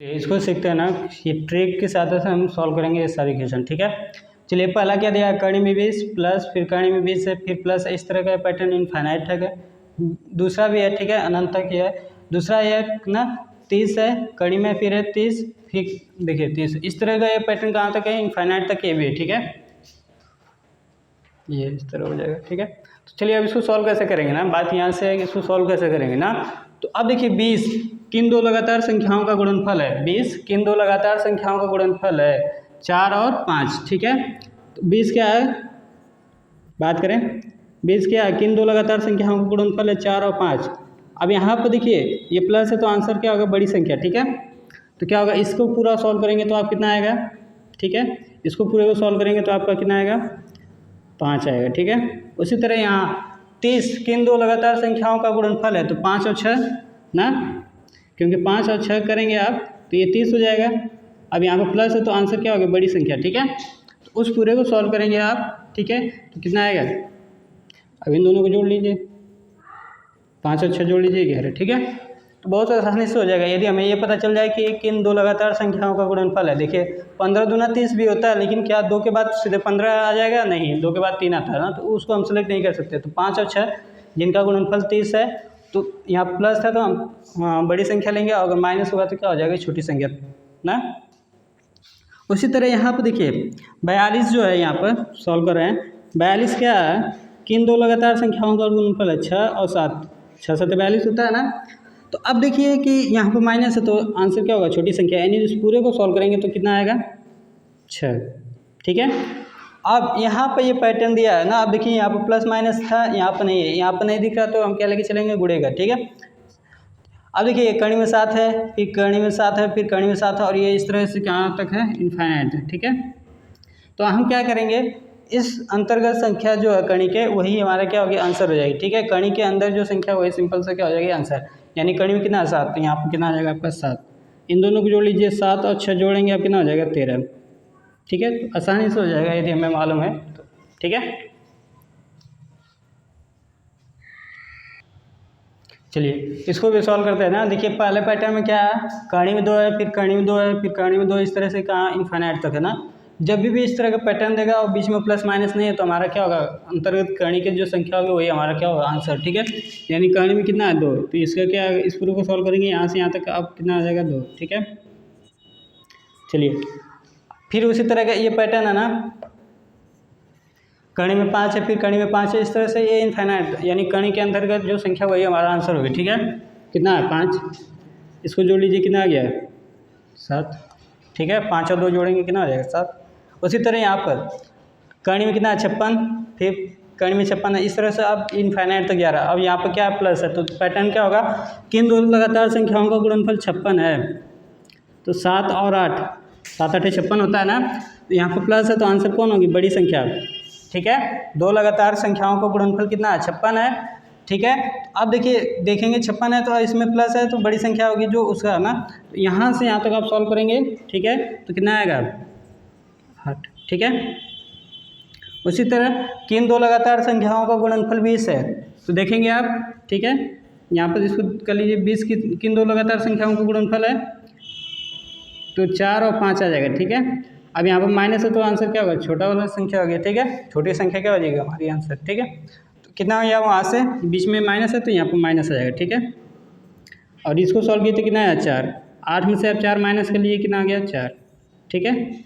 इसको सीखते हैं ना कि ट्रिक के साथ साथ हम सॉल्व करेंगे ये सारे क्वेश्चन। ठीक है, चलिए पहला क्या दिया, कड़ी में 20 प्लस फिर कड़ी में 20 है फिर प्लस, इस तरह का पैटर्न इनफाइनाइट है। दूसरा भी है, ठीक है, अनंत तक है। दूसरा ये ना 30 है, कड़ी में फिर है 30, फिर देखिए 30, इस तरह का ये पैटर्न कहाँ तक है, इनफाइनाइट तक ये भी है। ठीक है, ये इस तरह हो जाएगा। ठीक है, तो चलिए अब इसको सॉल्व कैसे करेंगे ना, बात यहाँ से है कि इसको सॉल्व कैसे करेंगे ना। तो अब देखिए 20 किन दो लगातार संख्याओं का गुणनफल है, 20 किन दो लगातार संख्याओं का गुणनफल है, 4 और 5। ठीक है, तो 20 क्या है, बात करें 20 क्या है, किन दो लगातार संख्याओं का गुणनफल है 4 और 5। अब यहाँ पर देखिए ये प्लस है तो आंसर क्या होगा, बड़ी संख्या। ठीक है, तो क्या होगा, इसको पूरा सॉल्व करेंगे तो आप कितना आएगा, ठीक है, इसको पूरे को सॉल्व करेंगे तो आपका कितना आएगा, 5 आएगा। ठीक है, उसी तरह यहाँ 30 किन दो लगातार संख्याओं का गुणनफल है, तो 5 और 6 ना, क्योंकि 5 और 6 करेंगे आप तो ये 30 हो जाएगा। अब यहाँ पर प्लस है तो आंसर क्या होगा, बड़ी संख्या। ठीक है, तो उस पूरे को सॉल्व करेंगे आप। ठीक है, तो कितना आएगा, अब इन दोनों को जोड़ लीजिए, 5 और 6 जोड़ लीजिए 11। ठीक है, तो बहुत आसानी से हो जाएगा यदि हमें ये पता चल जाए कि किन दो लगातार संख्याओं का गुणनफल है। देखिए 15 दूना 30 भी होता है, लेकिन क्या 2 के बाद सीधे 15 आ जाएगा, नहीं, 2 के बाद 3 आता है ना, तो उसको हम सेलेक्ट नहीं कर सकते। तो 5 और 6 जिनका गुणनफल 30 है, तो यहाँ प्लस था तो हम बड़ी संख्या लेंगे, और अगर माइनस होगा तो क्या हो जाएगा, छोटी संख्या ना। उसी तरह यहाँ पर देखिए 42 जो है, यहाँ पर सॉल्व कर रहे हैं, 42 क्या है, किन दो लगातार संख्याओं का गुणनफल है, 6 और 7, 6 7 42 होता है ना। तो अब देखिए कि यहाँ पर माइनस है तो आंसर क्या होगा, छोटी संख्या, यानी इस पूरे को सॉल्व करेंगे तो कितना आएगा, 6। ठीक है, अब यहाँ पर ये पैटर्न दिया है ना, अब देखिए यहाँ पर प्लस माइनस था, यहाँ पर नहीं है, यहाँ पर नहीं दिख रहा तो हम क्या लेके चलेंगे, गुणेगा। ठीक है, अब देखिए कड़ी में 7 है, फिर कड़ी में 7 है, फिर कड़ी में 7 है, और ये इस तरह से कहाँ तक है, इनफाइनाइट है। ठीक है, तो हम क्या करेंगे, इस अंतर्गत संख्या जो है कणी के, वही हमारा क्या होगी, आंसर हो जाएगी। ठीक है, कणी के अंदर जो संख्या वही सिंपल से क्या हो जाएगी, आंसर। यानी कड़ी में कितना है, 7, तो यहाँ पर कितना आ जाएगा आपका 7, इन दोनों को जोड़ लीजिए, 7 और 6 जोड़ेंगे आप कितना हो जाएगा, 13। ठीक है, तो आसानी से हो जाएगा यदि हमें मालूम है तो। ठीक है, चलिए इसको भी सॉल्व करते हैं ना। देखिए पहले पैटर्न में क्या है, कड़ी में 2 है, फिर कड़ी में 2 है, फिर कड़ी में 2, इस तरह से कहाँ, इनफाइनाइट तक है ना। जब भी इस तरह का पैटर्न देगा और बीच में प्लस माइनस नहीं है, तो हमारा क्या होगा, अंतर्गत कणी की जो संख्या होगी वही हमारा क्या होगा, आंसर। ठीक है, यानी कणी में कितना है, 2, तो इसका क्या, इस पूरे को सॉल्व करेंगे यहाँ से यहाँ तक, अब कितना आ जाएगा, 2। ठीक है, चलिए फिर उसी तरह का ये पैटर्न है ना, कणी में 5 है, फिर कणी में 5 है, इस तरह से ये इनफाइनाइट, यानी कणी के अंतर्गत जो संख्या वही हमारा आंसर होगी। ठीक है, कितना है, 5, इसको जोड़ लीजिए, कितना आ गया, 7। ठीक है, 5 और 2 जोड़ेंगे कितना आ जाएगा, 7। उसी तरह यहाँ पर कणी में कितना है, 56, फिर कणी में 56 है, इस तरह से अब इनफाइनाइट तक 11। अब यहाँ पर क्या प्लस है, तो पैटर्न क्या होगा, किन दो लगातार संख्याओं का गुणनफल 56 है, तो 7 और 8, 7 8 56 होता है ना, तो यहाँ पर प्लस है तो आंसर कौन होगी, बड़ी संख्या। ठीक है, दो लगातार संख्याओं का गुणनफल कितना है, 56 है। ठीक है, अब देखिए देखेंगे 56 है तो इसमें प्लस है तो बड़ी संख्या होगी जो उसका है ना, तो यहाँ से यहाँ तक आप सॉल्व करेंगे। ठीक है, तो कितना आएगा, 8। ठीक है, उसी तरह किन दो लगातार संख्याओं का गुणनफल 20 है, तो देखेंगे आप। ठीक है, यहाँ पर इसको कर लीजिए, 20 की किन दो लगातार संख्याओं का गुणनफल है, तो 4 और 5 आ जाएगा। ठीक है, अब यहाँ पर माइनस है तो आंसर क्या होगा, छोटा वाला संख्या हो गया। ठीक है, छोटी संख्या क्या हो जाएगी हमारी आंसर। ठीक है, तो कितना हो गया, वहाँ से बीच में माइनस है तो यहाँ पर माइनस आ जाएगा। ठीक है, और इसको सॉल्व किए तो कितना आया, 4, 8 में से आप 4 माइनस के लिए कितना आ गया, 4। ठीक है,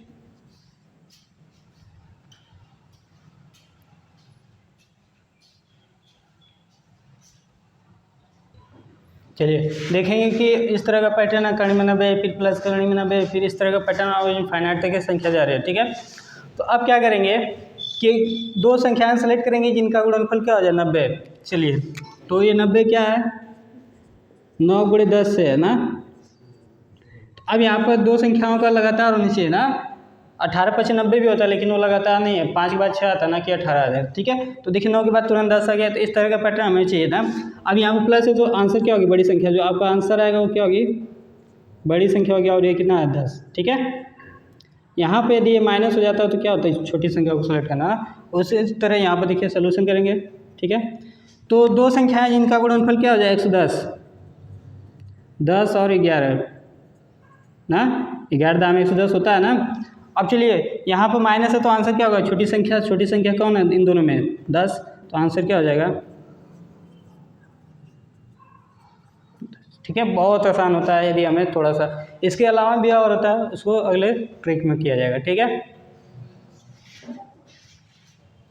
चलिए देखेंगे कि इस तरह का पैटर्न है, कड़ी में 90, फिर प्लस कड़ी में 90, फिर इस तरह का पैटर्न और इनफाइनाइट तक की संख्या जा रही है। ठीक है, तो अब क्या करेंगे कि दो संख्याएं सेलेक्ट करेंगे जिनका गुणनफल क्या हो जाए, 90। चलिए तो ये 90 क्या है, 9 गुणे 10 से है ना। अब यहाँ पर दो संख्याओं का लगातार होनी चाहिए ना, 18 5 90 भी होता है, लेकिन वो लगातार नहीं है, 5 के बाद 6 आता है ना, कि 18 आ जाए। ठीक है, तो देखिए 9 के बाद तुरंत 10 आ गया, तो इस तरह का पैटर्न हमें चाहिए था। अब यहाँ पर प्लस है तो आंसर क्या होगी, बड़ी संख्या, जो आपका आंसर आएगा वो क्या होगी, बड़ी संख्या होगी, और ये कितना है, 10। ठीक है, यहाँ पे यदि ये माइनस हो जाता है तो क्या होता है, छोटी संख्या को सेलेक्ट करना। उसी तरह यहाँ पर देखिए सोल्यूशन करेंगे। ठीक है, तो दो संख्याएं जिनका गुणनफल क्या हो जाए, 110, 10 और 11 ना, 11 दाम 110 होता है ना। अब चलिए यहाँ पर माइनस है तो आंसर क्या होगा, छोटी संख्या कौन है इन दोनों में, 10, तो आंसर क्या हो जाएगा। ठीक है, बहुत आसान होता है, यदि हमें थोड़ा सा इसके अलावा भी और होता है उसको अगले ट्रिक में किया जाएगा। ठीक है।